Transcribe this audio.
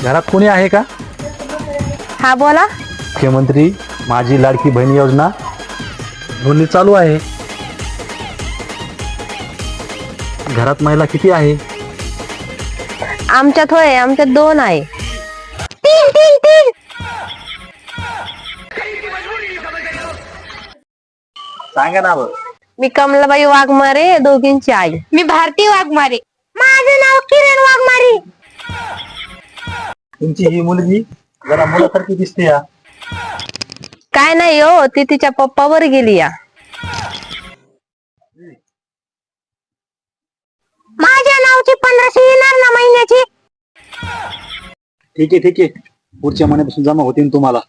घरात कोणी आहे का? हा बोला. मुख्यमंत्री माझी लाडकी बहीण योजना नोंदणी चालू आहे. घरात महिला किती आहे? आमच्यात होय, आमच्यात 2 आहे. सांगा ना बरं. मी कमलाबाई वाघमारे, दोघींची आई. मी भारती वाघमारे. माझं नाव किरण वाघमारे. तुमची ही मुलगी जरा मुलासारखी दिसते या. काय नाही हो, ती तिच्या पप्पावर गेली या. माझ्या नावची 1500 येणार ना महिन्याची? ठीक आहे पुढच्या महिन्यापासून जमा होतील तुम्हाला.